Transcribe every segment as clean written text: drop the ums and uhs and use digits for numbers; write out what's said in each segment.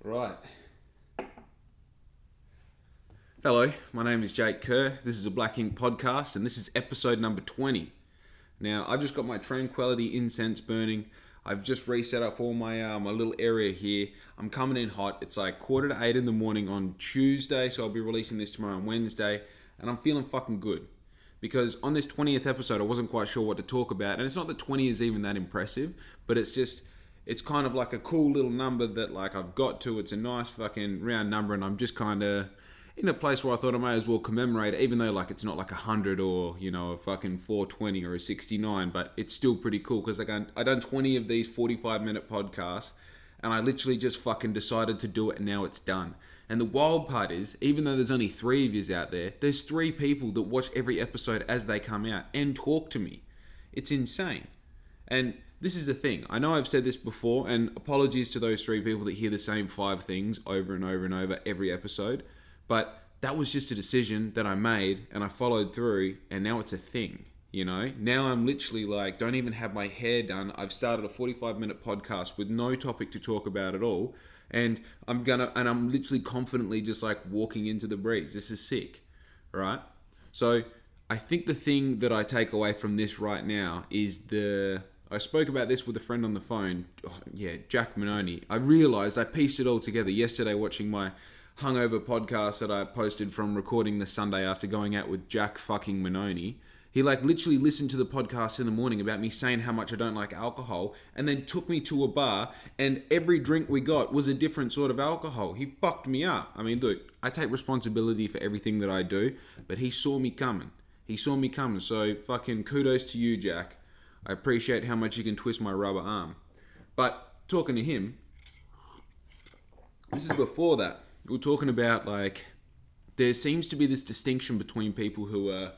Right. Hello, my name is Jake Kerr. This is a Black Ink Podcast, and this is episode number 20. Now, I've just got my Tranquility incense burning. I've just reset up all my my little area here. I'm coming in hot. It's like 7:45 in the morning on Tuesday, so I'll be releasing this tomorrow on Wednesday, and I'm feeling fucking good. Because on this 20th episode, I wasn't quite sure what to talk about, and it's not that 20 is even that impressive, but it's kind of like a cool little number that like I've got to. It's a nice fucking round number, and I'm just kind of in a place where I thought I may as well commemorate it, even though like it's not like 100 or, you know, a fucking 420 or a 69, but it's still pretty cool because like I done 20 of these 45-minute podcasts, and I literally just fucking decided to do it, and now it's done. And the wild part is, even though there's only 3 of yous out there, there's 3 people that watch every episode as they come out and talk to me. It's insane. And this is the thing. I know I've said this before, and apologies to those 3 people that hear the same 5 things over and over and over every episode, but that was just a decision that I made and I followed through, and now it's a thing, you know? Now I'm literally like, don't even have my hair done. I've started a 45-minute podcast with no topic to talk about at all, and I'm literally confidently just like walking into the breeze. This is sick, right? So I think the thing that I take away from this right now is I spoke about this with a friend on the phone. Jack Manoni. I realized I pieced it all together yesterday watching my hungover podcast that I posted from recording the Sunday after going out with Jack fucking Manoni. He like literally listened to the podcast in the morning about me saying how much I don't like alcohol, and then took me to a bar, and every drink we got was a different sort of alcohol. He fucked me up. I mean, look, I take responsibility for everything that I do, but he saw me coming. So fucking kudos to you, Jack. I appreciate how much you can twist my rubber arm. But talking to him, this is before that. We were talking about like, there seems to be this distinction between people who are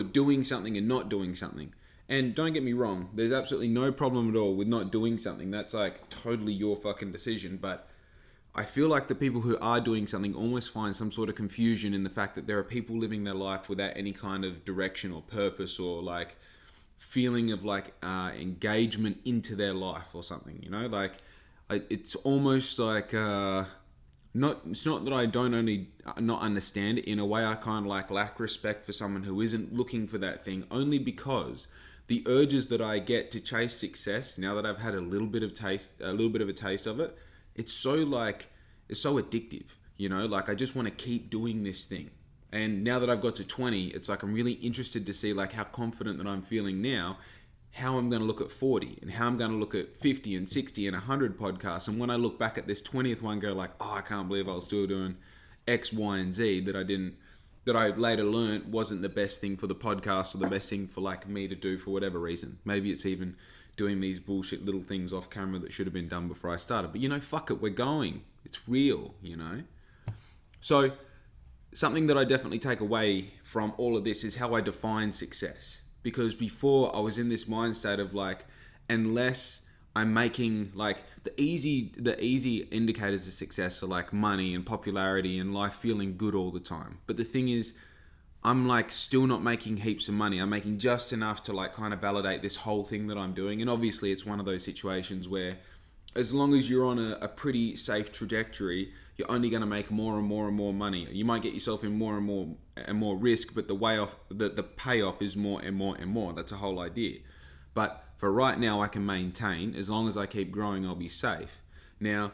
doing something and not doing something. And don't get me wrong, there's absolutely no problem at all with not doing something. That's like totally your fucking decision. But I feel like the people who are doing something almost find some sort of confusion in the fact that there are people living their life without any kind of direction or purpose or like feeling of like engagement into their life or something, you know? Like it's almost like it's not that I don't only not understand it. In a way, I kind of like lack respect for someone who isn't looking for that thing, only because the urges that I get to chase success, now that I've had a little bit of a taste of it, it's so addictive, you know? Like I just want to keep doing this thing. And now that I've got to 20, it's like I'm really interested to see like how confident that I'm feeling now, how I'm going to look at 40 and how I'm going to look at 50 and 60 and 100 podcasts. And when I look back at this 20th one, go like, oh, I can't believe I was still doing X, Y, and Z that I later learned wasn't the best thing for the podcast or the best thing for like me to do for whatever reason. Maybe it's even doing these bullshit little things off camera that should have been done before I started. But you know, fuck it, we're going. It's real, you know? So something that I definitely take away from all of this is how I define success. Because before I was in this mind state of like, unless I'm making like the easy indicators of success are like money and popularity and life feeling good all the time. But the thing is, I'm like still not making heaps of money. I'm making just enough to like kind of validate this whole thing that I'm doing. And obviously it's one of those situations where as long as you're on a pretty safe trajectory, you're only going to make more and more and more money. You might get yourself in more and more risk, but the payoff is more and more and more. That's a whole idea. But for right now, I can maintain. As long as I keep growing, I'll be safe. Now,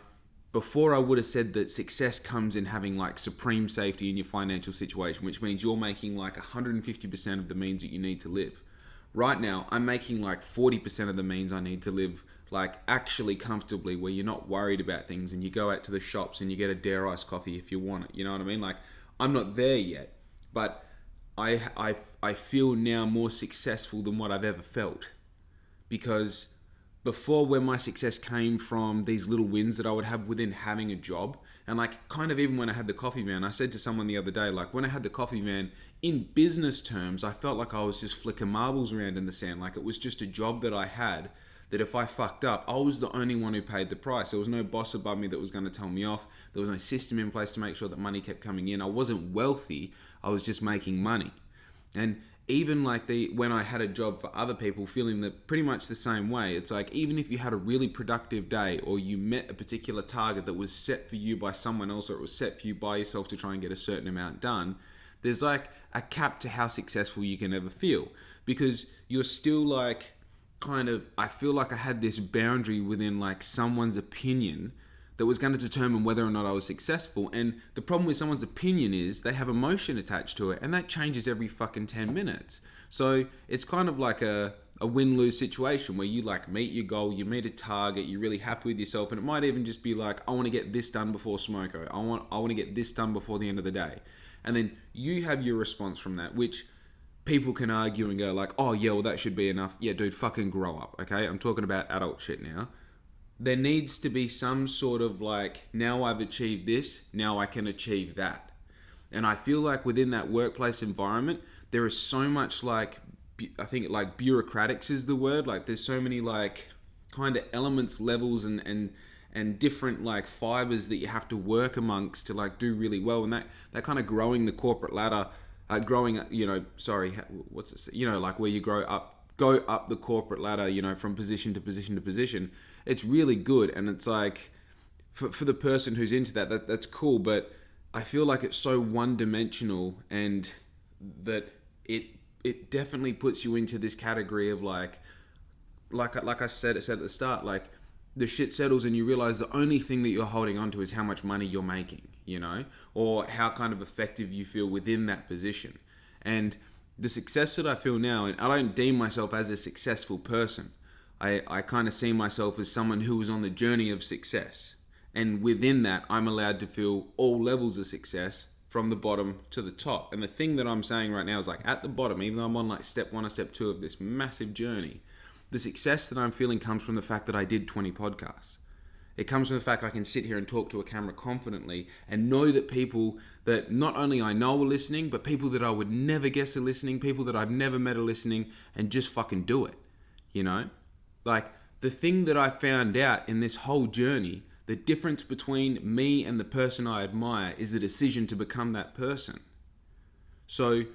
before I would have said that success comes in having like supreme safety in your financial situation, which means you're making like 150% of the means that you need to live. Right now, I'm making like 40% of the means I need to live like actually comfortably, where you're not worried about things and you go out to the shops and you get a Dare Ice coffee if you want it. You know what I mean? Like I'm not there yet, but I feel now more successful than what I've ever felt. Because before, when my success came from these little wins that I would have within having a job, and like kind of even when I had the coffee van, I said to someone the other day, like when I had the coffee van, in business terms, I felt like I was just flicking marbles around in the sand. Like it was just a job that I had, that if I fucked up, I was the only one who paid the price. There was no boss above me that was going to tell me off. There was no system in place to make sure that money kept coming in. I wasn't wealthy. I was just making money. And even like when I had a job for other people, feeling that pretty much the same way. It's like, even if you had a really productive day, or you met a particular target that was set for you by someone else, or it was set for you by yourself to try and get a certain amount done, there's like a cap to how successful you can ever feel, because you're still like, kind of, I feel like I had this boundary within like someone's opinion that was going to determine whether or not I was successful. And the problem with someone's opinion is they have emotion attached to it, and that changes every fucking 10 minutes. So it's kind of like a win-lose situation where you like meet your goal, you meet a target, you're really happy with yourself, and it might even just be like, I want to get this done before smoko. I want to get this done before the end of the day. And then you have your response from that, which people can argue and go like, oh yeah, well that should be enough. Yeah, dude, fucking grow up, okay? I'm talking about adult shit now. There needs to be some sort of like, now I've achieved this, now I can achieve that. And I feel like within that workplace environment, there is so much like, I think like bureaucratics is the word. Like there's so many like kind of elements, levels and different like fibers that you have to work amongst to like do really well. And that kind of growing the corporate ladder, like where you go up the corporate ladder, from position to position to position. It's really good, and it's like for the person who's into that's cool, but I feel like it's so one-dimensional, and that it definitely puts you into this category of like I said at the start, like the shit settles and you realize the only thing that you're holding on to is how much money you're making, or how kind of effective you feel within that position. And the success that I feel now, and I don't deem myself as a successful person. I kind of see myself as someone who is on the journey of success. And within that, I'm allowed to feel all levels of success from the bottom to the top. And the thing that I'm saying right now is like at the bottom, even though I'm on like step 1 or step 2 of this massive journey, the success that I'm feeling comes from the fact that I did 20 podcasts. It comes from the fact I can sit here and talk to a camera confidently and know that people that not only I know are listening, but people that I would never guess are listening, people that I've never met are listening, and just fucking do it, Like, the thing that I found out in this whole journey, the difference between me and the person I admire is the decision to become that person. So,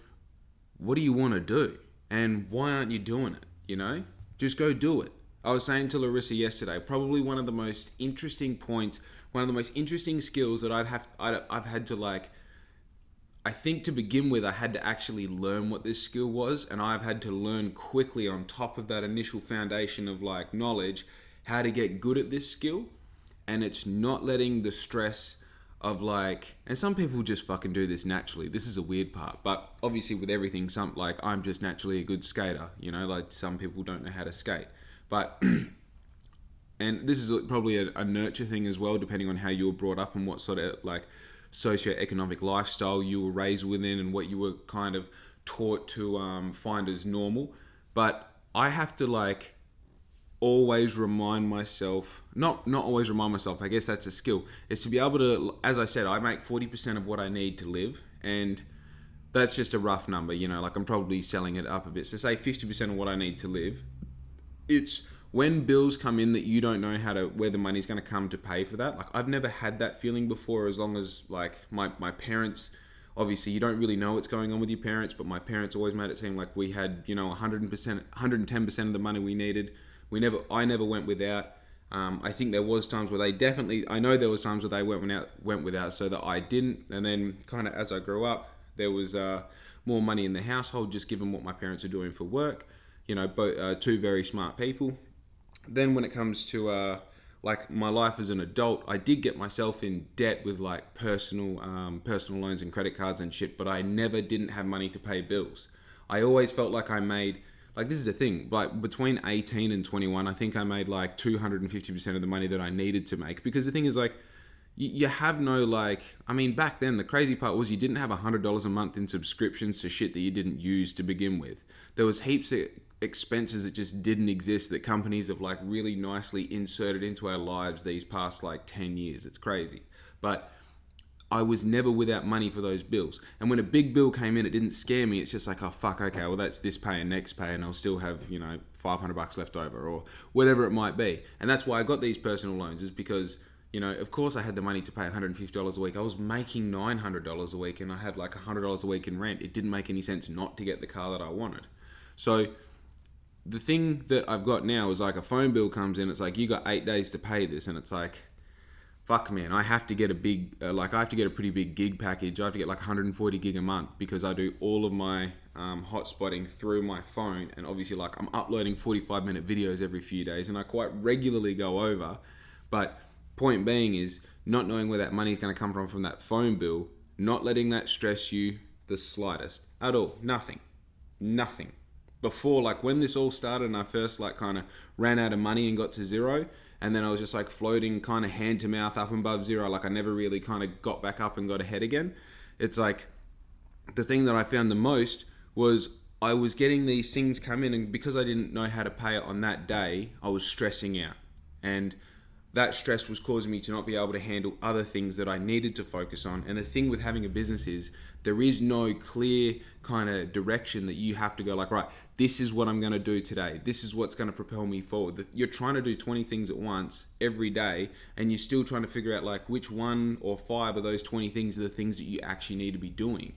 what do you want to do? And why aren't you doing it, Just go do it. I was saying to Larissa yesterday, probably one of the most interesting points, one of the most interesting skills that I've had to like, I think to begin with, I had to actually learn what this skill was, and I've had to learn quickly on top of that initial foundation of like knowledge, how to get good at this skill. And it's not letting the stress of like, and some people just fucking do this naturally. This is a weird part, but obviously with everything, like I'm just naturally a good skater, like some people don't know how to skate. But, and this is probably a nurture thing as well, depending on how you were brought up and what sort of like socioeconomic lifestyle you were raised within and what you were kind of taught to find as normal. But I have to like always remind myself, not always remind myself, I guess that's a skill, is to be able to, as I said, I make 40% of what I need to live, and that's just a rough number, like I'm probably selling it up a bit. So say 50% of what I need to live. It's when bills come in that you don't know where the money's going to come to pay for that. Like I've never had that feeling before, as long as like my parents, obviously you don't really know what's going on with your parents, but my parents always made it seem like we had, 100%, 110% of the money we needed. I never went without. I think there was times where I know there was times where they went without so that I didn't. And then kind of as I grew up, there was more money in the household, just given what my parents are doing for work. Both two very smart people. Then when it comes to like my life as an adult, I did get myself in debt with like personal loans and credit cards and shit, but I never didn't have money to pay bills. I always felt like I made, like this is the thing, like between 18 and 21, I think I made like 250% of the money that I needed to make. Because the thing is like, you have no like, I mean, back then the crazy part was you didn't have $100 a month in subscriptions to shit that you didn't use to begin with. There was heaps of expenses that just didn't exist that companies have like really nicely inserted into our lives these past like 10 years. It's crazy. But I was never without money for those bills. And when a big bill came in, it didn't scare me. It's just like, oh fuck, okay, well that's this pay and next pay, and I'll still have, $500 left over or whatever it might be. And that's why I got these personal loans, is because, You know, of course I had the money to pay $150 a week. I was making $900 a week and I had like $100 a week in rent. It didn't make any sense not to get the car that I wanted. So the thing that I've got now is like a phone bill comes in. It's like, you got 8 days to pay this. And it's like, fuck man, I have to get a pretty big gig package. I have to get like 140 gig a month because I do all of my hotspotting through my phone. And obviously like I'm uploading 45-minute videos every few days and I quite regularly go over. But point being is not knowing where that money is going to come from that phone bill, not letting that stress you the slightest at all. Nothing. Before, like when this all started and I first like kind of ran out of money and got to zero, and then I was just like floating kind of hand to mouth up and above zero, like I never really kind of got back up and got ahead again. It's like the thing that I found the most was I was getting these things come in, and because I didn't know how to pay it on that day, I was stressing out. And that stress was causing me to not be able to handle other things that I needed to focus on. And the thing with having a business is there is no clear kind of direction that you have to go like, right, this is what I'm going to do today. This is what's going to propel me forward. You're trying to do 20 things at once every day, and you're still trying to figure out like which one or 5 of those 20 things are the things that you actually need to be doing.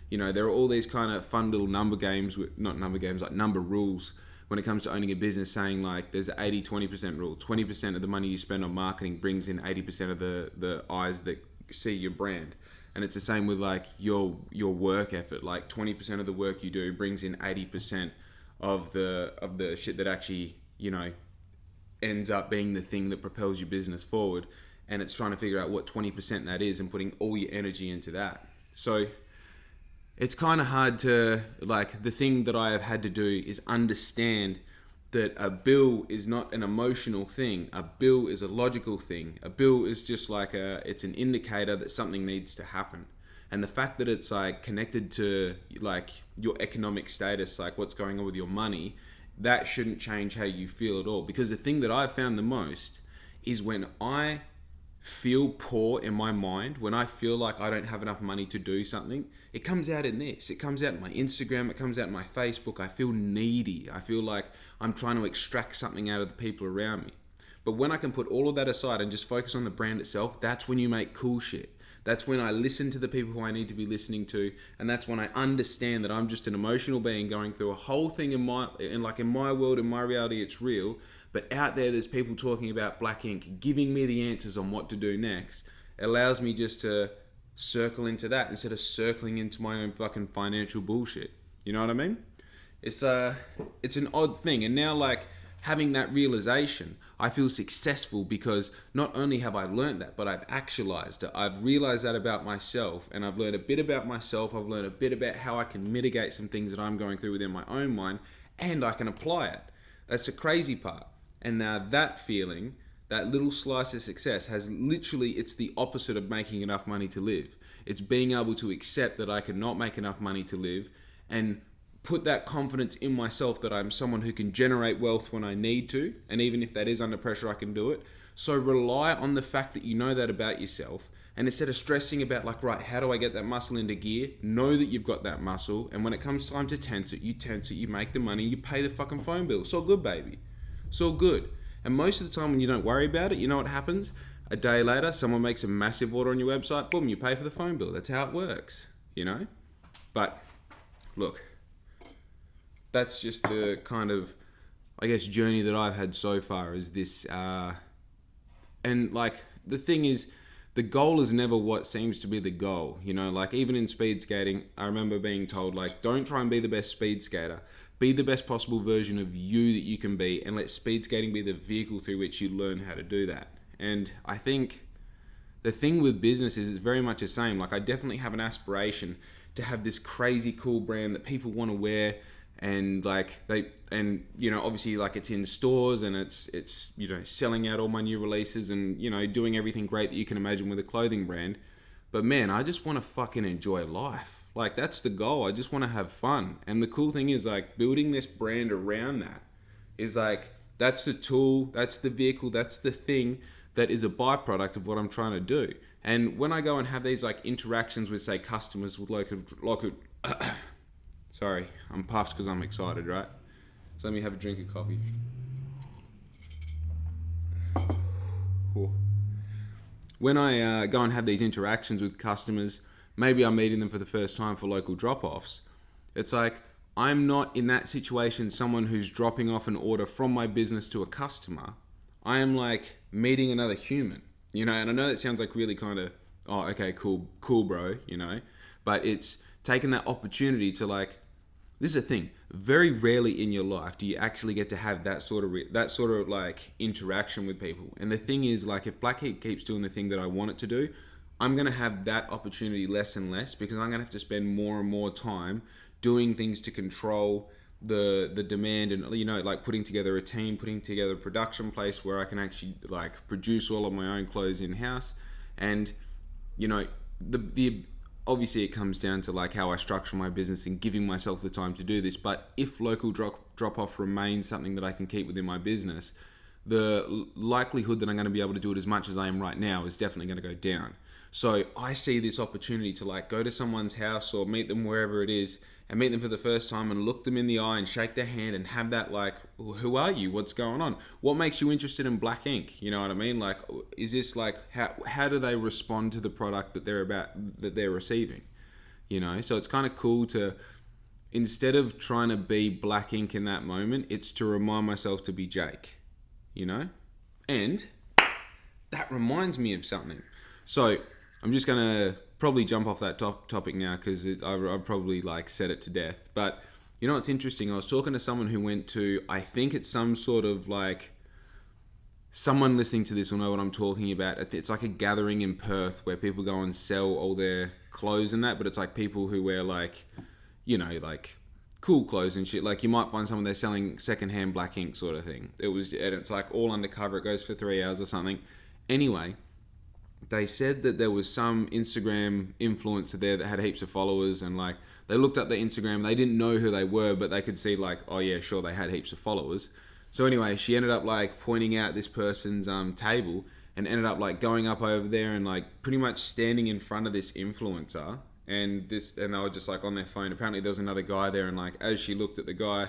You know, there are all these kind of fun little number games, like number rules when it comes to owning a business, saying like there's an 80-20% rule. 20% of the money you spend on marketing brings in 80% of the eyes that see your brand. And it's the same with like your work effort. Like 20% of the work you do brings in 80% of the shit that actually, you know, ends up being the thing that propels your business forward. And it's trying to figure out what 20% that is and putting all your energy into that. So it's kind of hard to, like, the thing that I have had to do is understand that a bill is not an emotional thing. A bill is a logical thing. A bill is just like it's an indicator that something needs to happen. And the fact that it's like connected to like your economic status, like what's going on with your money, that shouldn't change how you feel at all. Because the thing that I've found the most is when I feel poor in my mind, when I feel like I don't have enough money to do something, it comes out in this. It comes out in my Instagram. It comes out in my Facebook. I feel needy. I feel like I'm trying to extract something out of the people around me. But when I can put all of that aside and just focus on the brand itself, that's when you make cool shit. That's when I listen to the people who I need to be listening to, and that's when I understand that I'm just an emotional being going through a whole thing in my world, in my reality, it's real. But out there's people talking about black ink, giving me the answers on what to do next. It allows me just to circle into that instead of circling into my own fucking financial bullshit. You know what I mean? It's an odd thing. And now, like, having that realization, I feel successful because not only have I learned that, but I've actualized it. I've realized that about myself, and I've learned a bit about myself. I've learned a bit about how I can mitigate some things that I'm going through within my own mind, and I can apply it. That's the crazy part. And now that feeling, that little slice of success has literally, it's the opposite of making enough money to live. It's being able to accept that I cannot make enough money to live and put that confidence in myself that I'm someone who can generate wealth when I need to. And even if that is under pressure, I can do it. So rely on the fact that you know that about yourself. And instead of stressing about like, right, how do I get that muscle into gear? Know that you've got that muscle. And when it comes time to tense it, you make the money, you pay the fucking phone bill. It's all good, baby. It's all good. And most of the time when you don't worry about it, you know what happens? A day later, someone makes a massive order on your website, boom, you pay for the phone bill. That's how it works, you know? But look, that's just the kind of, I guess, journey that I've had so far is this. And like, the thing is, the goal is never what seems to be the goal. You know, like even in speed skating, I remember being told, like, don't try and be the best speed skater. Be the best possible version of you that you can be, and let speed skating be the vehicle through which you learn how to do that. And I think the thing with business is it's very much the same. Like, I definitely have an aspiration to have this crazy cool brand that people want to wear, and like you know, obviously like it's in stores and it's you know, selling out all my new releases and, you know, doing everything great that you can imagine with a clothing brand. But man, I just want to fucking enjoy life. Like, that's the goal. I just want to have fun. And the cool thing is, like, building this brand around that is like, that's the tool, that's the vehicle, that's the thing that is a byproduct of what I'm trying to do. And when I go and have these like interactions with, say, customers with local sorry, I'm puffed because I'm excited, right? So let me have a drink of coffee. when I go and have these interactions with customers, maybe I'm meeting them for the first time for local drop-offs. It's like, I'm not in that situation someone who's dropping off an order from my business to a customer. I am like meeting another human, and I know that sounds like really kind of, oh, okay, cool, bro, but it's taking that opportunity to like, this is a thing. Very rarely in your life do you actually get to have that sort of like interaction with people. And the thing is, like, if Black Ink keeps doing the thing that I want it to do, I'm going to have that opportunity less and less, because I'm going to have to spend more and more time doing things to control the demand, and like putting together a team, putting together a production place where I can actually like produce all of my own clothes in-house. And the obviously it comes down to like how I structure my business and giving myself the time to do this. But if local drop off remains something that I can keep within my business, the likelihood that I'm going to be able to do it as much as I am right now is definitely going to go down. So I see this opportunity to like go to someone's house or meet them wherever it is, and meet them for the first time and look them in the eye and shake their hand and have that like, well, who are you? What's going on? What makes you interested in Black Ink? You know what I mean? Like, is this like, how do they respond to the product that they're receiving? So it's kind of cool to, instead of trying to be Black Ink in that moment, it's to remind myself to be Jake, And that reminds me of something. So I'm just going to probably jump off that topic now, because I've probably like said it to death. But what's interesting? I was talking to someone who went to, I think it's some sort of like, someone listening to this will know what I'm talking about. It's like a gathering in Perth where people go and sell all their clothes and that, but it's like people who wear like, like cool clothes and shit. Like you might find someone, they're selling secondhand Black Ink sort of thing. And it's like all undercover. It goes for 3 hours or something. Anyway, they said that there was some Instagram influencer there that had heaps of followers, and like they looked up their Instagram, they didn't know who they were, but they could see like, oh yeah, sure, they had heaps of followers. So anyway, she ended up like pointing out this person's table, and ended up like going up over there and like pretty much standing in front of this influencer, and they were just like on their phone. Apparently there was another guy there, and like as she looked at the guy,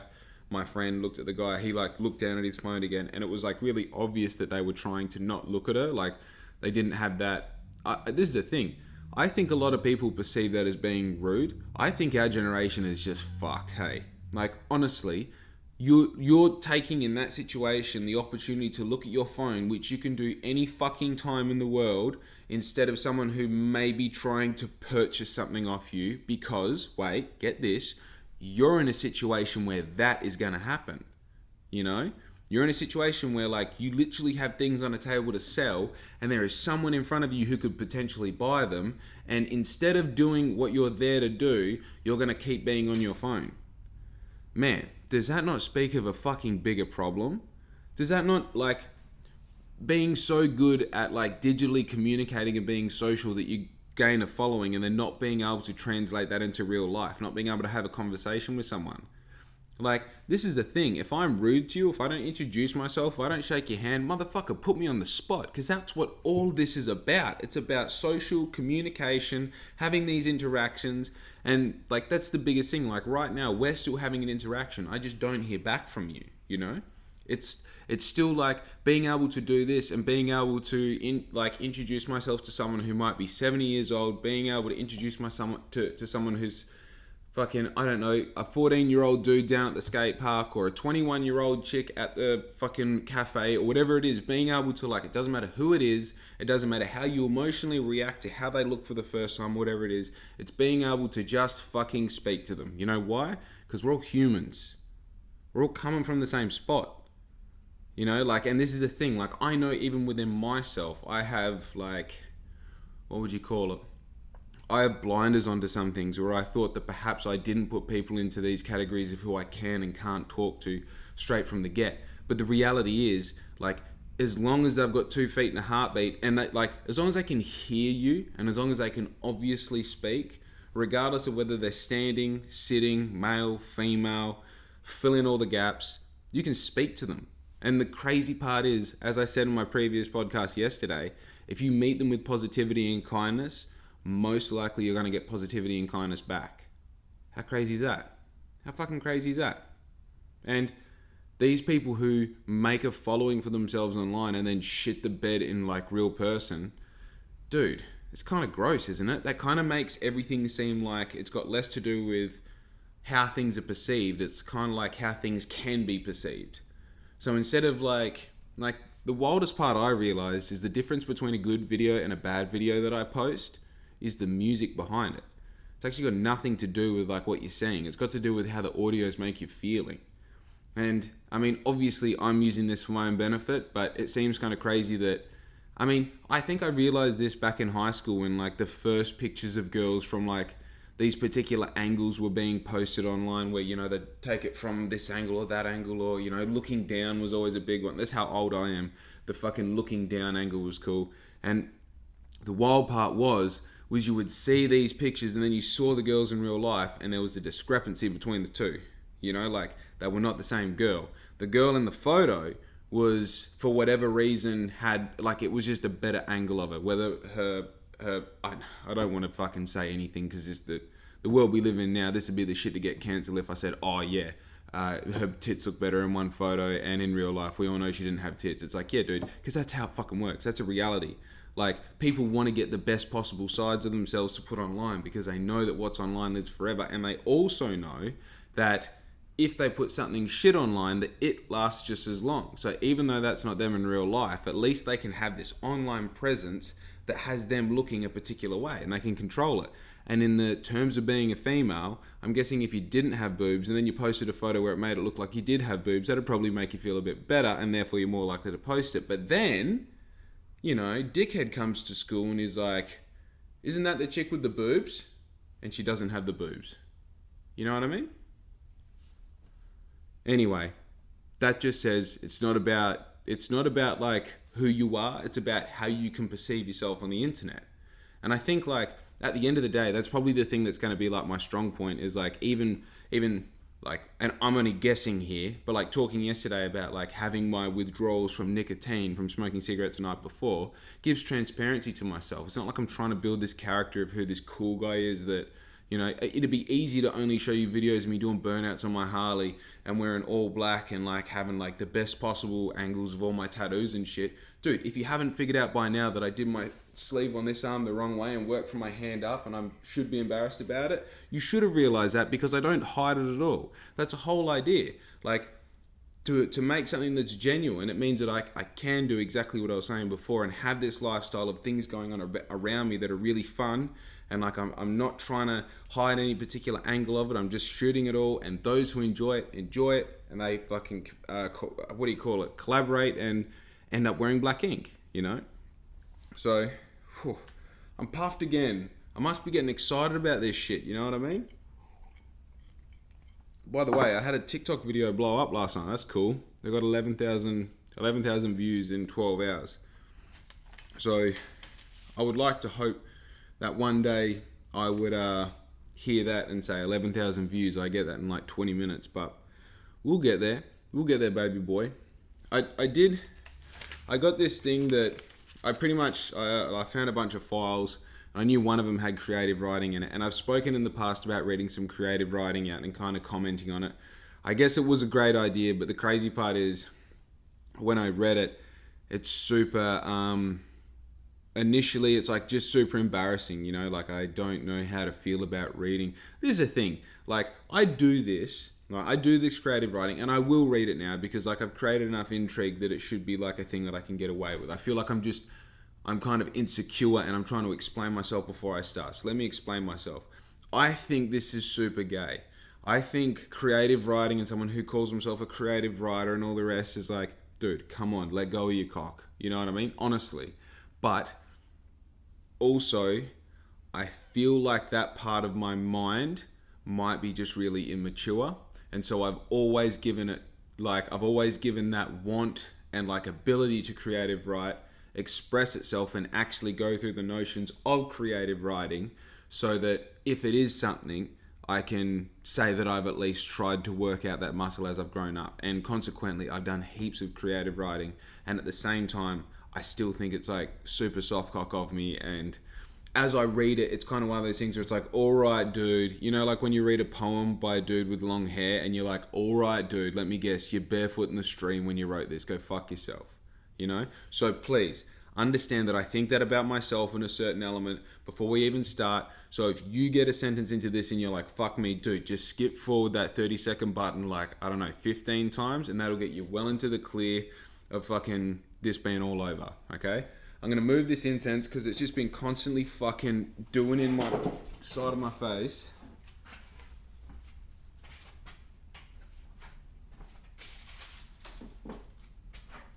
my friend looked at the guy, he like looked down at his phone again, and it was like really obvious that they were trying to not look at her. Like they didn't have that. This is the thing. I think a lot of people perceive that as being rude. I think our generation is just fucked, hey? Like, honestly, you're taking in that situation the opportunity to look at your phone, which you can do any fucking time in the world, instead of someone who may be trying to purchase something off you because, wait, get this, you're in a situation where that is going to happen, You're in a situation where like you literally have things on a table to sell, and there is someone in front of you who could potentially buy them, and instead of doing what you're there to do, you're going to keep being on your phone. Man, does that not speak of a fucking bigger problem? Does that not like being so good at like digitally communicating and being social that you gain a following, and then not being able to translate that into real life, not being able to have a conversation with someone? Like, this is the thing. If I'm rude to you, if I don't introduce myself, if I don't shake your hand, motherfucker, put me on the spot. Because that's what all this is about. It's about social communication, having these interactions. And, like, that's the biggest thing. Like, right now, we're still having an interaction. I just don't hear back from you, It's still, like, being able to do this and being able to, introduce myself to someone who might be 70 years old, being able to introduce myself to someone who's fucking, I don't know, a 14-year-old dude down at the skate park, or a 21-year-old chick at the fucking cafe, or whatever it is, being able to, like, it doesn't matter who it is, it doesn't matter how you emotionally react to how they look for the first time, whatever it is, it's being able to just fucking speak to them. You know why? Because we're all humans. We're all coming from the same spot. And this is the thing, like, I know even within myself, I have, like, what would you call it? I have blinders onto some things, where I thought that perhaps I didn't put people into these categories of who I can and can't talk to straight from the get. But the reality is, like, as long as they've got 2 feet and a heartbeat, and they, like, as long as they can hear you, and as long as they can obviously speak, regardless of whether they're standing, sitting, male, female, fill in all the gaps, you can speak to them. And the crazy part is, as I said in my previous podcast yesterday, if you meet them with positivity and kindness, most likely you're going to get positivity and kindness back. How crazy is that? How fucking crazy is that? And these people who make a following for themselves online and then shit the bed in like real person, dude, it's kind of gross, isn't it? That kind of makes everything seem like it's got less to do with how things are perceived. It's kind of like how things can be perceived. So instead of like the wildest part I realized is the difference between a good video and a bad video that I post is the music behind it. It's actually got nothing to do with like what you're saying. It's got to do with how the audios make you feeling. And I mean, obviously I'm using this for my own benefit, but it seems kind of crazy that, I mean, I think I realized this back in high school when like the first pictures of girls from like these particular angles were being posted online where, you know, they'd take it from this angle or that angle, or, you know, looking down was always a big one. That's how old I am. The fucking looking down angle was cool. And the wild part was you would see these pictures and then you saw the girls in real life and there was a discrepancy between the two. You know, like they were not the same girl. The girl in the photo was, for whatever reason, had, like, it was just a better angle of it. Whether her I don't want to fucking say anything because it's the world we live in now. This would be the shit to get cancelled if I said, oh yeah, her tits look better in one photo and in real life we all know she didn't have tits. It's like, yeah, dude, because that's how it fucking works. That's a reality. Like, people want to get the best possible sides of themselves to put online because they know that what's online lives forever, and they also know that if they put something shit online, that it lasts just as long. So even though that's not them in real life, at least they can have this online presence that has them looking a particular way and they can control it. And in the terms of being a female, I'm guessing if you didn't have boobs and then you posted a photo where it made it look like you did have boobs, that'd probably make you feel a bit better and therefore you're more likely to post it. But then, you know, dickhead comes to school and is like, isn't that the chick with the boobs? And she doesn't have the boobs. You know what I mean? Anyway, that just says it's not about like who you are, it's about how you can perceive yourself on the internet. And I think like at the end of the day, that's probably the thing that's going to be like my strong point is like even like, and I'm only guessing here, but like talking yesterday about like having my withdrawals from nicotine from smoking cigarettes the night before gives transparency to myself. It's not like I'm trying to build this character of who this cool guy is that, you know, it'd be easy to only show you videos of me doing burnouts on my Harley and wearing all black and like having like the best possible angles of all my tattoos and shit. Dude, if you haven't figured out by now that I did my sleeve on this arm the wrong way and worked from my hand up and I should be embarrassed about it, you should have realized that because I don't hide it at all. That's a whole idea. Like, to make something that's genuine, it means that I can do exactly what I was saying before and have this lifestyle of things going on around me that are really fun. And like I'm not trying to hide any particular angle of it. I'm just shooting it all. And those who enjoy it, and they fucking collaborate and end up wearing black ink. You know. So, I'm puffed again. I must be getting excited about this shit. You know what I mean? By the way, I had a TikTok video blow up last night. That's cool. They got 11,000 views in 12 hours. So, I would like to hope that one day I would hear that and say 11,000 views. I get that in like 20 minutes, but we'll get there. We'll get there, baby boy. I got this thing that I pretty much, I found a bunch of files. I knew one of them had creative writing in it, and I've spoken in the past about reading some creative writing out and kind of commenting on it. I guess it was a great idea, but the crazy part is when I read it, it's super, initially it's like just super embarrassing, you know, like I don't know how to feel about reading. This is the thing, like I do this creative writing and I will read it now because like I've created enough intrigue that it should be like a thing that I can get away with. I feel like I'm kind of insecure and I'm trying to explain myself before I start. So let me explain myself. I think this is super gay. I think creative writing and someone who calls himself a creative writer and all the rest is like, dude, come on, let go of your cock. You know what I mean? Honestly. But also, I feel like that part of my mind might be just really immature. And so I've always given that want and like ability to creative write, express itself and actually go through the notions of creative writing so that if it is something, I can say that I've at least tried to work out that muscle as I've grown up. And consequently, I've done heaps of creative writing. And at the same time, I still think it's like super soft cock of me, and as I read it, it's kind of one of those things where it's like, all right, dude, you know, like when you read a poem by a dude with long hair and you're like, all right, dude, let me guess, you're barefoot in the stream when you wrote this, go fuck yourself, you know? So please, understand that I think that about myself in a certain element before we even start. So if you get a sentence into this and you're like, fuck me, dude, just skip forward that 30-second button 15 times, and that'll get you well into the clear of fucking this being all over, okay? I'm going to move this incense because it's just been constantly fucking doing in my side of my face.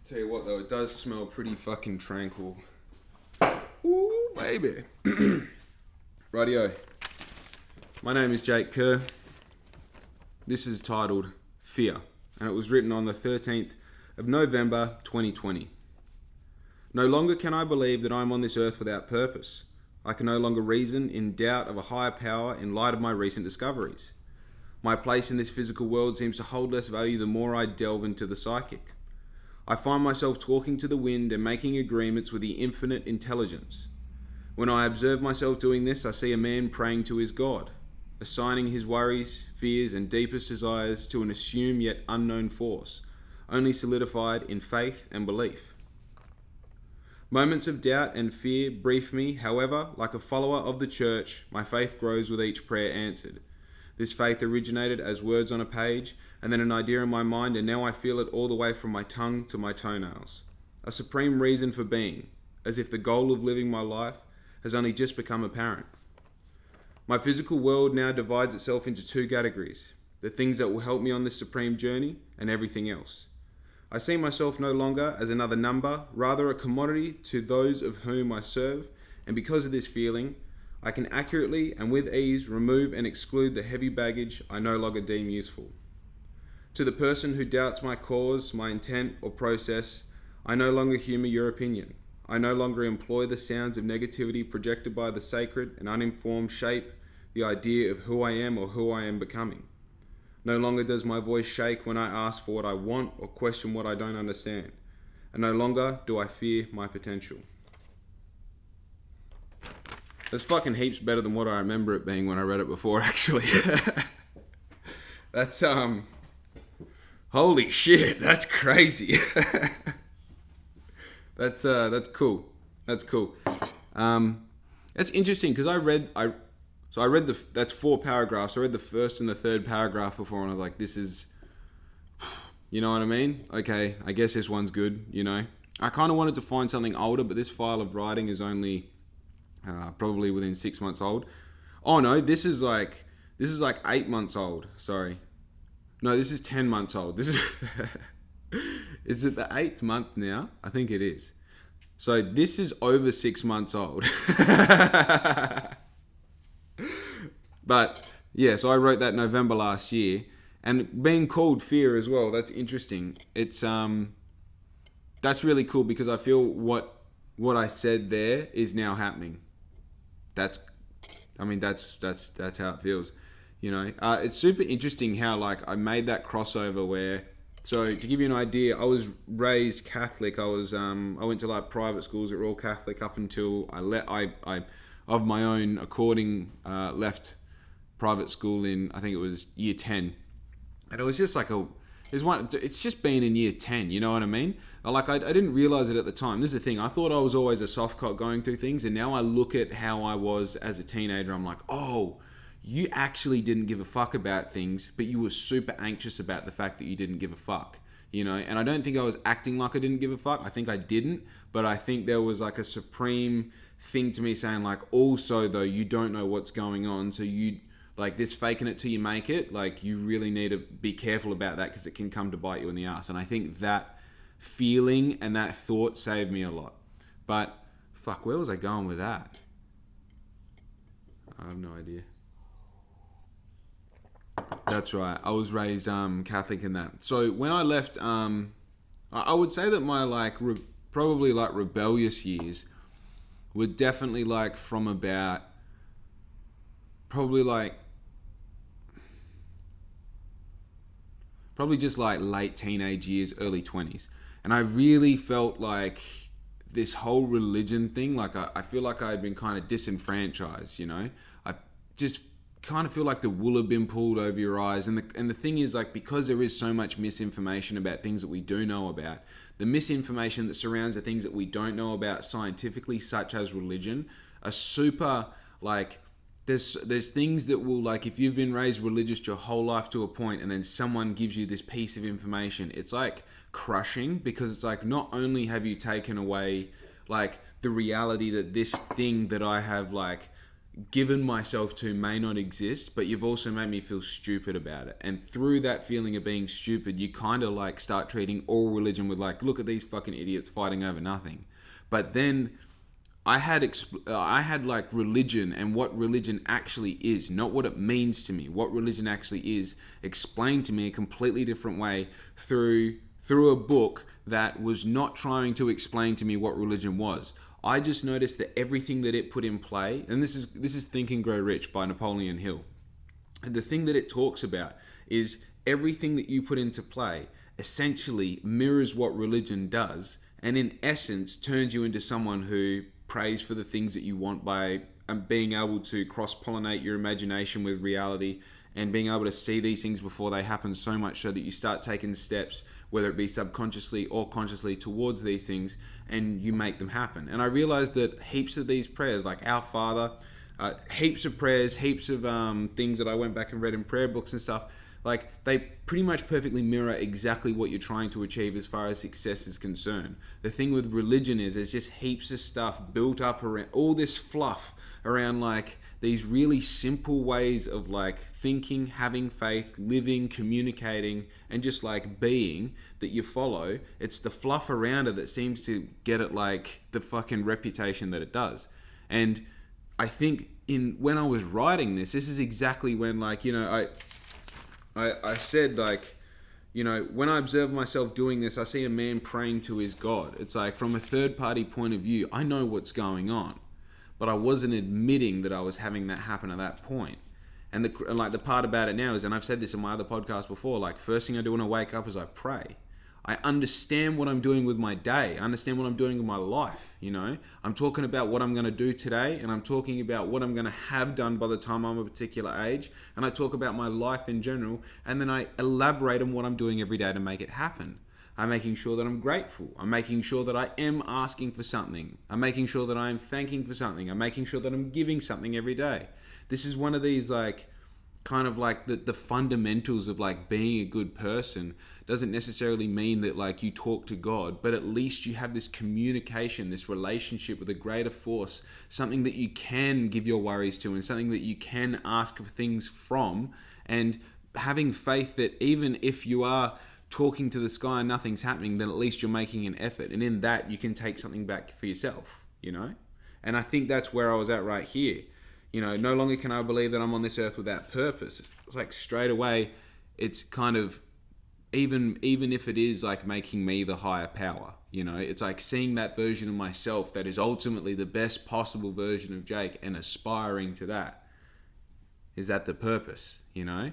Tell you what though, it does smell pretty fucking tranquil. Ooh, baby. Rightio. My name is Jake Kerr. This is titled Fear, and it was written on the 13th of November 2020. No longer can I believe that I am on this earth without purpose. I can no longer reason in doubt of a higher power in light of my recent discoveries. My place in this physical world seems to hold less value the more I delve into the psychic. I find myself talking to the wind and making agreements with the infinite intelligence. When I observe myself doing this, I see a man praying to his God, assigning his worries, fears, and deepest desires to an assumed yet unknown force, only solidified in faith and belief. Moments of doubt and fear brief me, however, like a follower of the church, my faith grows with each prayer answered. This faith originated as words on a page, and then an idea in my mind, and now I feel it all the way from my tongue to my toenails. A supreme reason for being, as if the goal of living my life has only just become apparent. My physical world now divides itself into two categories: the things that will help me on this supreme journey, and everything else. I see myself no longer as another number, rather a commodity to those of whom I serve, and because of this feeling, I can accurately and with ease remove and exclude the heavy baggage I no longer deem useful. To the person who doubts my cause, my intent, or process, I no longer humour your opinion. I no longer employ the sounds of negativity projected by the sacred and uninformed shape the idea of who I am or who I am becoming. No longer does my voice shake when I ask for what I want or question what I don't understand. And no longer do I fear my potential. That's fucking heaps better than what I remember it being when I read it before, actually. That's, holy shit, that's crazy. That's cool. That's cool. That's interesting because I read that's 4 paragraphs. I read the first and the third paragraph before, and I was like, this is, you know what I mean? Okay, I guess this one's good, you know? I kind of wanted to find something older, but this file of writing is only probably within 6 months old. Oh no, this is like 8 months old. Sorry. No, this is 10 months old. This is, is it the 8th month now? I think it is. So this is over 6 months old. But yeah, so I wrote that November last year, and being called Fear as well. That's interesting. It's that's really cool because I feel what I said there is now happening. That's how it feels. You know, it's super interesting how like I made that crossover where. So to give you an idea, I was raised Catholic. I went to like private schools that were all Catholic up until I of my own according left private school in, I think it was year 10, and it was just like it's just been in year 10, you know what I mean? Like I didn't realize it at the time. This is the thing, I thought I was always a soft cop going through things, and now I look at how I was as a teenager. I'm like, oh, you actually didn't give a fuck about things, but you were super anxious about the fact that you didn't give a fuck, you know? And I don't think I was acting like I didn't give a fuck. I think I didn't, but I think there was like a supreme thing to me saying like, also though, you don't know what's going on, so you like this faking it till you make it, like you really need to be careful about that because it can come to bite you in the ass. And I think that feeling and that thought saved me a lot. But fuck, where was I going with that? I have no idea. That's right. I was raised Catholic in that. So when I left, I would say that my like probably like rebellious years were definitely like from about probably just like late teenage years, early 20s. And I really felt like this whole religion thing, like I feel like I had been kind of disenfranchised, you know? I just kind of feel like the wool have been pulled over your eyes. And the thing is, like, because there is so much misinformation about things that we do know about, the misinformation that surrounds the things that we don't know about scientifically, such as religion, are super, like, there's things that will, like, if you've been raised religious your whole life to a point, and then someone gives you this piece of information, it's like crushing, because it's like, not only have you taken away, like, the reality that this thing that I have, like, given myself to may not exist, but you've also made me feel stupid about it. And through that feeling of being stupid, you kind of, like, start treating all religion with, like, look at these fucking idiots fighting over nothing. But then I had like religion, and what religion actually is, not what it means to me, what religion actually is, explained to me a completely different way through a book that was not trying to explain to me what religion was. I just noticed that everything that it put in play, and this is Think and Grow Rich by Napoleon Hill. The thing that it talks about is everything that you put into play essentially mirrors what religion does, and in essence turns you into someone who prays for the things that you want by being able to cross-pollinate your imagination with reality, and being able to see these things before they happen, so much so that you start taking steps, whether it be subconsciously or consciously, towards these things, and you make them happen. And I realized that heaps of these prayers, like Our Father, heaps of prayers, heaps of things that I went back and read in prayer books and stuff, like, they pretty much perfectly mirror exactly what you're trying to achieve as far as success is concerned. The thing with religion is there's just heaps of stuff built up around, all this fluff around, like, these really simple ways of, like, thinking, having faith, living, communicating, and just, like, being, that you follow. It's the fluff around it that seems to get it, like, the fucking reputation that it does. And I think when I was writing this is exactly when, like, you know, I said, like, you know, when I observe myself doing this, I see a man praying to his God. It's like, from a third party point of view, I know what's going on, but I wasn't admitting that I was having that happen at that point. And the part about it now is, and I've said this in my other podcast before, like, first thing I do when I wake up is I pray. I understand what I'm doing with my day. I understand what I'm doing with my life, you know. I'm talking about what I'm going to do today, and I'm talking about what I'm going to have done by the time I'm a particular age, and I talk about my life in general, and then I elaborate on what I'm doing every day to make it happen. I'm making sure that I'm grateful. I'm making sure that I am asking for something. I'm making sure that I am thanking for something. I'm making sure that I'm giving something every day. This is one of these, like, kind of like the fundamentals of, like, being a good person. Doesn't necessarily mean that, like, you talk to God, but at least you have this communication, this relationship with a greater force, something that you can give your worries to, and something that you can ask for things from, and having faith that even if you are talking to the sky and nothing's happening, then at least you're making an effort, and in that you can take something back for yourself, you know? And I think that's where I was at right here. You know, no longer can I believe that I'm on this earth without purpose. It's like, straight away, it's kind of, even if it is, like, making me the higher power, you know, it's like seeing that version of myself that is ultimately the best possible version of Jake, and aspiring to that. Is that the purpose, you know?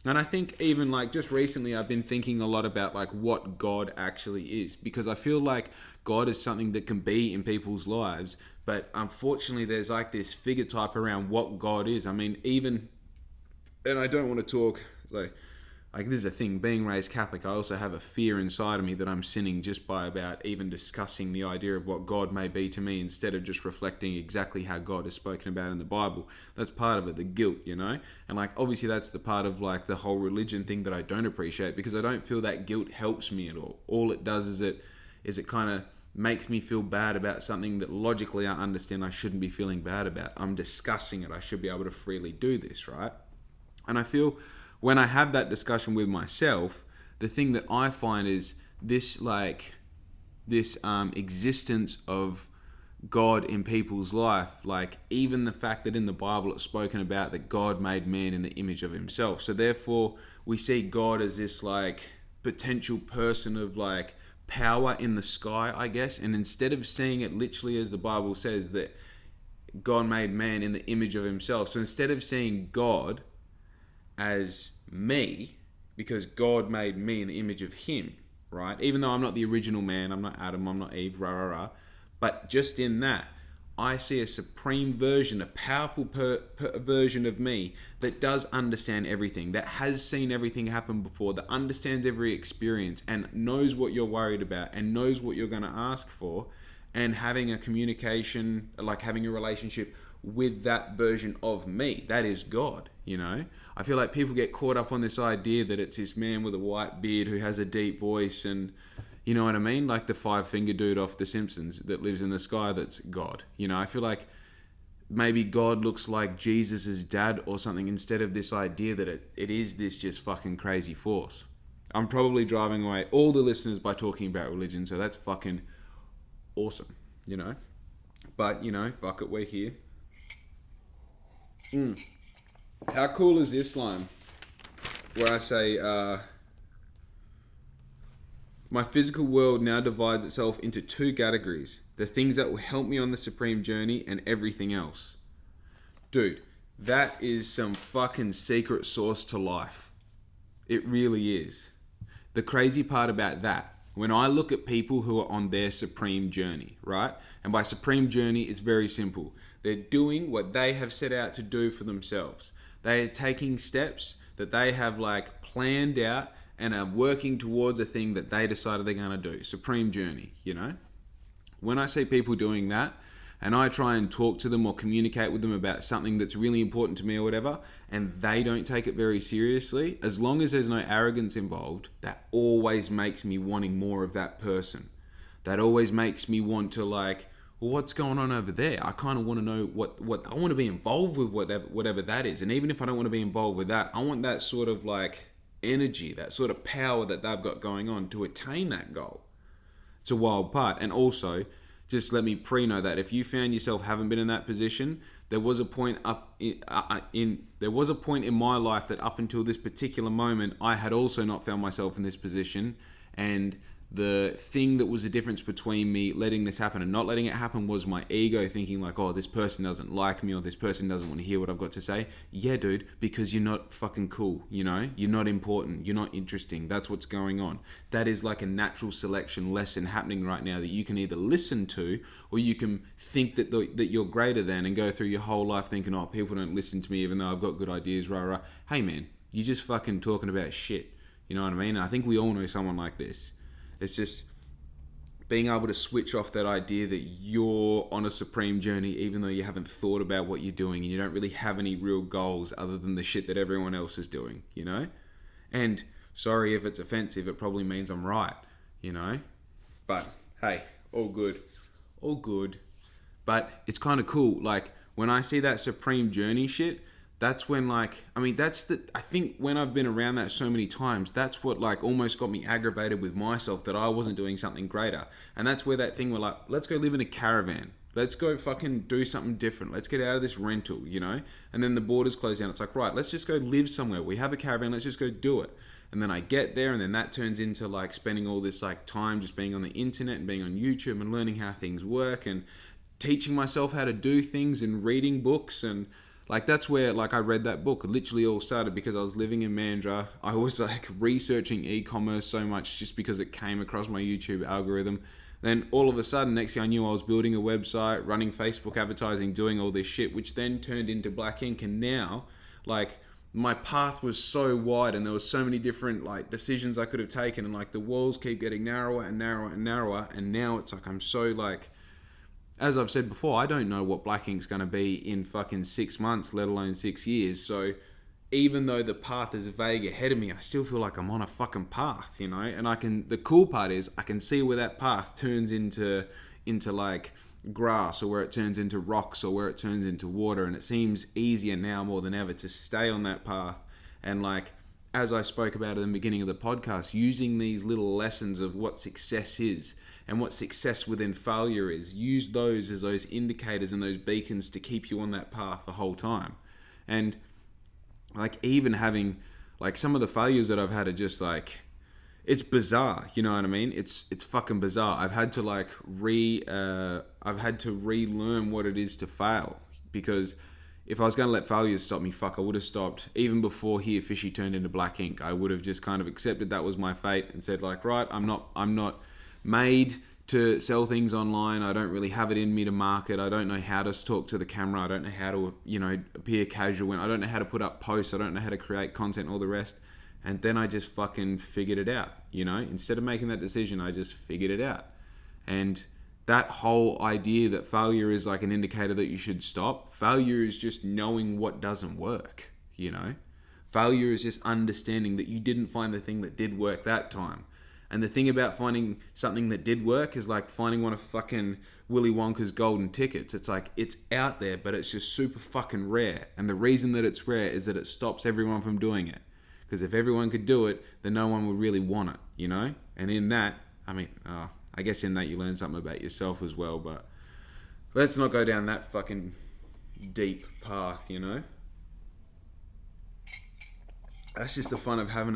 And I think even, like, just recently I've been thinking a lot about, like, what God actually is, because I feel like God is something that can be in people's lives, but unfortunately there's, like, this figure type around what God is. I mean, even, and I don't want to talk, like this is a thing, being raised Catholic, I also have a fear inside of me that I'm sinning just by about even discussing the idea of what God may be to me, instead of just reflecting exactly how God is spoken about in the Bible. That's part of it, the guilt, you know? And, like, obviously that's the part of, like, the whole religion thing that I don't appreciate, because I don't feel that guilt helps me at all. All it does is it kind of makes me feel bad about something that logically I understand I shouldn't be feeling bad about. I'm discussing it. I should be able to freely do this, right? And I feel when I have that discussion with myself, the thing that I find is this, like, this existence of God in people's life, like, even the fact that in the Bible it's spoken about that God made man in the image of himself. So therefore we see God as this, like, potential person of, like, power in the sky, I guess. And instead of seeing it literally as the Bible says, that God made man in the image of himself, so instead of seeing God as me, because God made me in the image of him, right? Even though I'm not the original man, I'm not Adam, I'm not Eve, but just in that, I see a supreme version, a powerful version of me that does understand everything, that has seen everything happen before, that understands every experience and knows what you're worried about and knows what you're going to ask for, and having a communication, like having a relationship with that version of me. That is God, you know? I feel like people get caught up on this idea that it's this man with a white beard who has a deep voice and, you know what I mean? Like the five-finger dude off The Simpsons that lives in the sky that's God. You know, I feel like maybe God looks like Jesus' dad or something instead of this idea that it is this just fucking crazy force. I'm probably driving away all the listeners by talking about religion, so that's fucking awesome, you know? But, you know, fuck it, we're here. How cool is this line? Where I say, my physical world now divides itself into two categories. The things that will help me on the supreme journey and everything else. Dude, that is some fucking secret sauce to life. It really is. The crazy part about that, when I look at people who are on their supreme journey, right? And by supreme journey, it's very simple. They're doing what they have set out to do for themselves. They are taking steps that they have like planned out and are working towards a thing that they decided they're going to do. Supreme journey, you know? When I see people doing that, and I try and talk to them or communicate with them about something that's really important to me or whatever, and they don't take it very seriously, as long as there's no arrogance involved, that always makes me wanting more of that person. That always makes me want to like, well, what's going on over there? I kind of want to know what I want to be involved with, whatever that is. And even if I don't want to be involved with that, I want that sort of like energy, that sort of power that they've got going on to attain that goal. It's a wild part. And also, just let me pre-know that if you found yourself haven't been in that position, there was a point in my life that up until this particular moment, I had also not found myself in this position. And the thing that was the difference between me letting this happen and not letting it happen was my ego thinking like, oh, this person doesn't like me or this person doesn't want to hear what I've got to say. Yeah, dude, because you're not fucking cool, you know? You're not important. You're not interesting. That's what's going on. That is like a natural selection lesson happening right now that you can either listen to or you can think that you're greater than and go through your whole life thinking, oh, people don't listen to me even though I've got good ideas, rah, rah. Hey, man, you're just fucking talking about shit. You know what I mean? And I think we all know someone like this. It's just being able to switch off that idea that you're on a supreme journey even though you haven't thought about what you're doing and you don't really have any real goals other than the shit that everyone else is doing, you know? And sorry if it's offensive, it probably means I'm right, you know? But hey, all good. All good. But it's kind of cool. Like when I see that supreme journey shit, that's when like, I mean, I think when I've been around that so many times, that's what like almost got me aggravated with myself that I wasn't doing something greater. And that's where that thing where like, let's go live in a caravan. Let's go fucking do something different. Let's get out of this rental, you know? And then the borders close down. It's like, right, let's just go live somewhere. We have a caravan. Let's just go do it. And then I get there and then that turns into like spending all this like time just being on the internet and being on YouTube and learning how things work and teaching myself how to do things and reading books. And like that's where like I read that book. It literally all started because I was living in Mandurah. I was like researching e-commerce so much just because it came across my YouTube algorithm. Then all of a sudden, next thing I knew, I was building a website, running Facebook advertising, doing all this shit, which then turned into Black Ink. And now, like, my path was so wide and there was so many different like decisions I could have taken, and like the walls keep getting narrower and narrower and narrower. And now it's like I'm so like, as I've said before, I don't know what Black Ink's going to be in fucking 6 months, let alone 6 years. So even though the path is vague ahead of me, I still feel like I'm on a fucking path, you know? And the cool part is I can see where that path turns into like grass, or where it turns into rocks, or where it turns into water. And it seems easier now more than ever to stay on that path. And like, as I spoke about in the beginning of the podcast, using these little lessons of what success is and what success within failure is, use those as those indicators and those beacons to keep you on that path the whole time. And like even having like some of the failures that I've had are just like, it's bizarre, you know what I mean? It's fucking bizarre. I've had to like relearn what it is to fail, because if I was going to let failures stop me, I would have stopped even before Here Fishy turned into Black Ink. I would have just kind of accepted that was my fate and said like, right, I'm not made to sell things online. I don't really have it in me to market. I don't know how to talk to the camera. I don't know how to, appear casual. I don't know how to put up posts. I don't know how to create content, all the rest. And then I just fucking figured it out, Instead of making that decision, I just figured it out. And that whole idea that failure is like an indicator that you should stop, failure is just knowing what doesn't work, Failure is just understanding that you didn't find the thing that did work that time. And the thing about finding something that did work is like finding one of fucking Willy Wonka's golden tickets. It's like, it's out there, but it's just super fucking rare. And the reason that it's rare is that it stops everyone from doing it. Because if everyone could do it, then no one would really want it, And in that, I guess in that you learn something about yourself as well, but let's not go down that fucking deep path, That's just the fun of having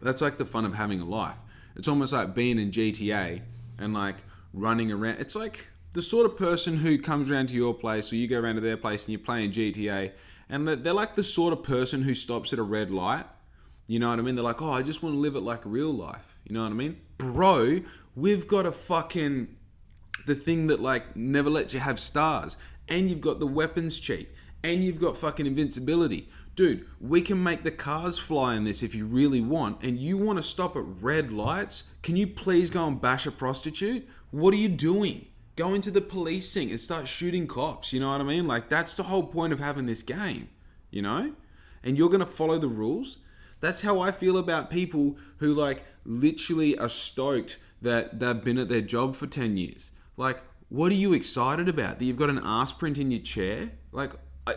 that's like the fun of having a life. It's almost like being in GTA and like running around. It's like the sort of person who comes around to your place or you go around to their place and you're playing GTA, and they're like the sort of person who stops at a red light. You know what I mean? They're like, oh, I just want to live it like real life. You know what I mean? Bro, we've got the thing that like never lets you have stars, and you've got the weapons cheat, and you've got fucking invincibility. Dude, we can make the cars fly in this if you really want, and you want to stop at red lights? Can you please go and bash a prostitute? What are you doing? Go into the policing and start shooting cops, you know what I mean? Like, that's the whole point of having this game, And you're going to follow the rules? That's how I feel about people who, like, literally are stoked that they've been at their job for 10 years. Like, what are you excited about? That you've got an ass print in your chair? Like,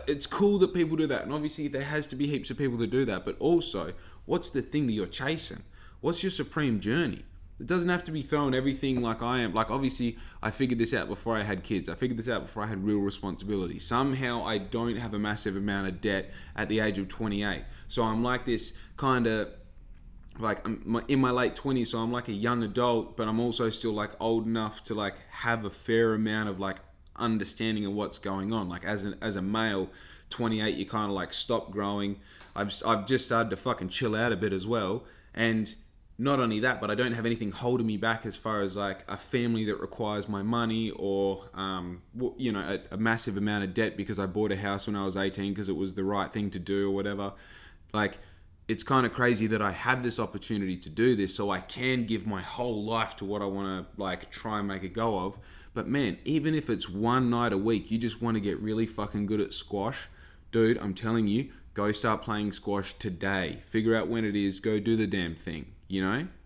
it's cool that people do that. And obviously there has to be heaps of people that do that. But also, what's the thing that you're chasing? What's your supreme journey? It doesn't have to be throwing everything like I am. Like, obviously, I figured this out before I had kids. I figured this out before I had real responsibility. Somehow, I don't have a massive amount of debt at the age of 28. So I'm like this kind of, like, I'm in my late 20s, so I'm like a young adult, but I'm also still, like, old enough to, like, have a fair amount of, like, understanding of what's going on. Like, as a male, 28, you kind of, like, stop growing. I've just started to fucking chill out a bit as well. And not only that, but I don't have anything holding me back as far as like a family that requires my money or, a massive amount of debt because I bought a house when I was 18 because it was the right thing to do or whatever. Like, it's kind of crazy that I have this opportunity to do this so I can give my whole life to what I want to like try and make a go of. But man, even if it's one night a week, you just want to get really fucking good at squash, dude, I'm telling you, go start playing squash today. Figure out when it is, go do the damn thing.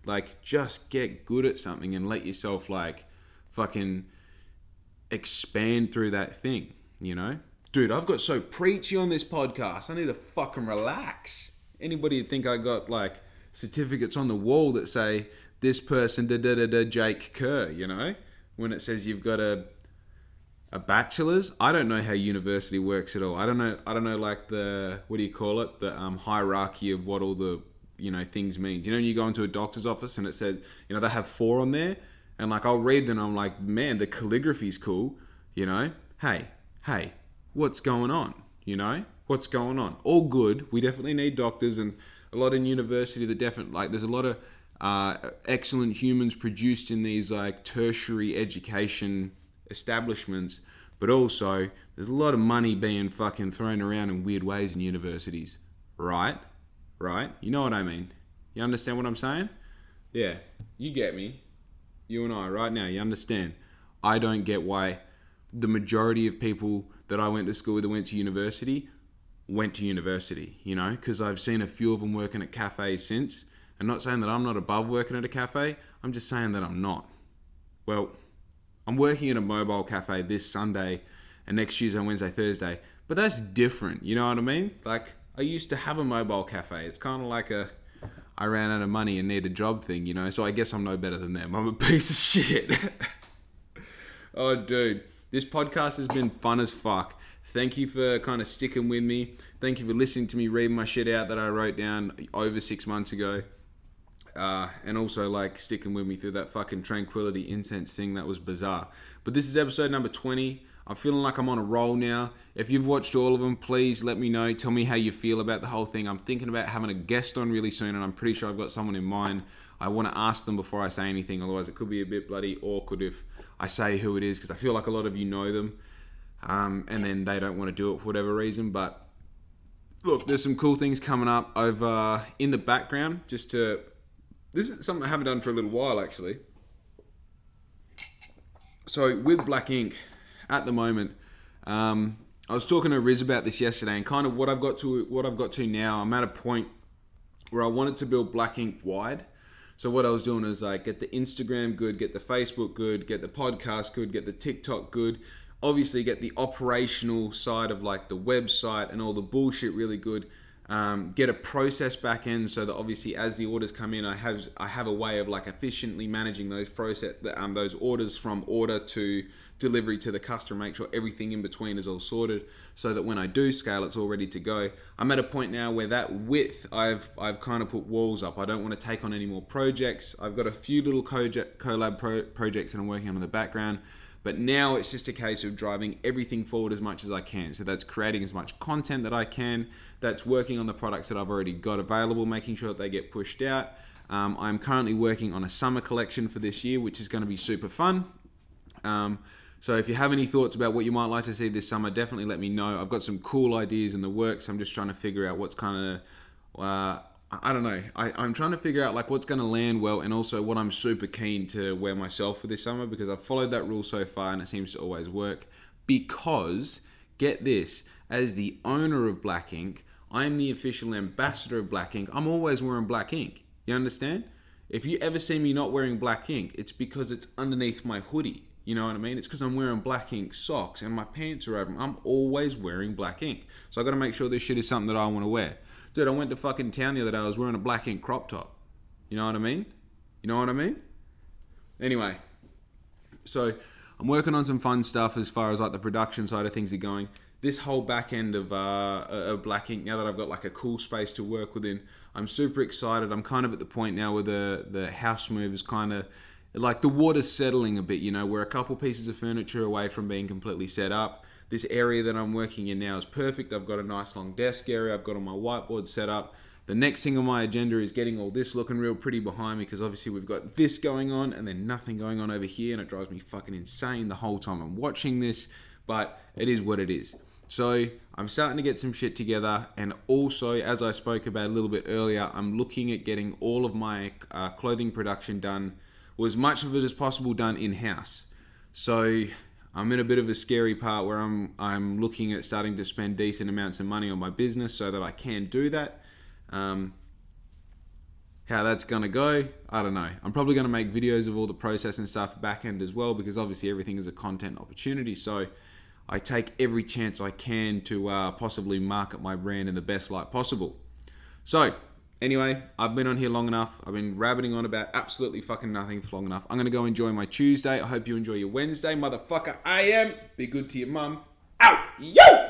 Like, just get good at something and let yourself like fucking expand through that thing, Dude, I've got so preachy on this podcast. I need to fucking relax. Anybody think I got like certificates on the wall that say this person Jake Kerr, when it says you've got a bachelor's? I don't know how university works at all. I don't know like the, what do you call it? The hierarchy of what all the things mean. You you go into a doctor's office and it says, they have 4 on there, and like I'll read them and I'm like, man, the calligraphy's cool, Hey, what's going on? What's going on? All good. We definitely need doctors, and a lot in university that definitely, like, there's a lot of excellent humans produced in these like tertiary education establishments, but also there's a lot of money being fucking thrown around in weird ways in universities, right? You know what I mean? You understand what I'm saying? Yeah, you get me. You and I, right now, you understand. I don't get why the majority of people that I went to school with that went to university, because I've seen a few of them working at cafes since. I'm not saying that I'm not above working at a cafe. I'm just saying that I'm not. Well, I'm working at a mobile cafe this Sunday and next Tuesday, Wednesday, Thursday, but that's different. You know what I mean? Like, I used to have a mobile cafe. It's kind of like I ran out of money and need a job thing, so I guess I'm no better than them. I'm a piece of shit. Oh, dude, this podcast has been fun as fuck. Thank you for kind of sticking with me. Thank you for listening to me read my shit out that I wrote down over 6 months ago. And also like sticking with me through that fucking tranquility incense thing. That was bizarre. But this is episode number 20. I'm feeling like I'm on a roll now. If you've watched all of them, please let me know. Tell me how you feel about the whole thing. I'm thinking about having a guest on really soon, and I'm pretty sure I've got someone in mind. I want to ask them before I say anything. Otherwise, it could be a bit bloody awkward if I say who it is, because I feel like a lot of you know them, and then they don't want to do it for whatever reason. But look, there's some cool things coming up over in the background. This is something I haven't done for a little while, actually. So with Black Ink, at the moment, I was talking to Riz about this yesterday, and kind of what I've got to now. I'm at a point where I wanted to build Black Ink wide. So what I was doing is like get the Instagram good, get the Facebook good, get the podcast good, get the TikTok good. Obviously get the operational side of like the website and all the bullshit really good. Get a process back end so that obviously as the orders come in, I have a way of like efficiently managing those orders from order to delivery to the customer. Make sure everything in between is all sorted so that when I do scale, it's all ready to go. I'm at a point now where that width, I've kind of put walls up. I don't want to take on any more projects. I've got a few little collab projects that I'm working on in the background. But now it's just a case of driving everything forward as much as I can. So that's creating as much content that I can. That's working on the products that I've already got available, making sure that they get pushed out. I'm currently working on a summer collection for this year, which is going to be super fun. So if you have any thoughts about what you might like to see this summer, definitely let me know. I've got some cool ideas in the works. I'm just trying to figure out what's kind of... I don't know. I'm trying to figure out like what's going to land well, and also what I'm super keen to wear myself for this summer, because I've followed that rule so far and it seems to always work. Because, get this, as the owner of Black Ink, I am the official ambassador of Black Ink. I'm always wearing Black Ink. You understand? If you ever see me not wearing Black Ink, it's because it's underneath my hoodie. You know what I mean? It's because I'm wearing Black Ink socks and my pants are over them. I'm always wearing Black Ink. So I got to make sure this shit is something that I want to wear. Dude, I went to fucking town the other day. I was wearing a Black Ink crop top. You know what I mean? Anyway, so I'm working on some fun stuff as far as like the production side of things are going. This whole back end of Black Ink, now that I've got like a cool space to work within, I'm super excited. I'm kind of at the point now where the house move is kind of like the water's settling a bit. You know, we're a couple pieces of furniture away from being completely set up. This area that I'm working in now is perfect. I've got a nice long desk area. I've got all my whiteboard set up. The next thing on my agenda is getting all this looking real pretty behind me, because obviously we've got this going on and then nothing going on over here, and it drives me fucking insane the whole time I'm watching this, but it is what it is. So I'm starting to get some shit together, and also, as I spoke about a little bit earlier, I'm looking at getting all of my clothing production done, or as much of it as possible done in-house. So I'm in a bit of a scary part where I'm looking at starting to spend decent amounts of money on my business so that I can do that. How that's going to go, I don't know. I'm probably going to make videos of all the process and stuff back end as well, because obviously everything is a content opportunity. So I take every chance I can to possibly market my brand in the best light possible. So anyway, I've been on here long enough. I've been rabbiting on about absolutely fucking nothing for long enough. I'm going to go enjoy my Tuesday. I hope you enjoy your Wednesday. Motherfucker, I am. Be good to your mum. Out. Yo!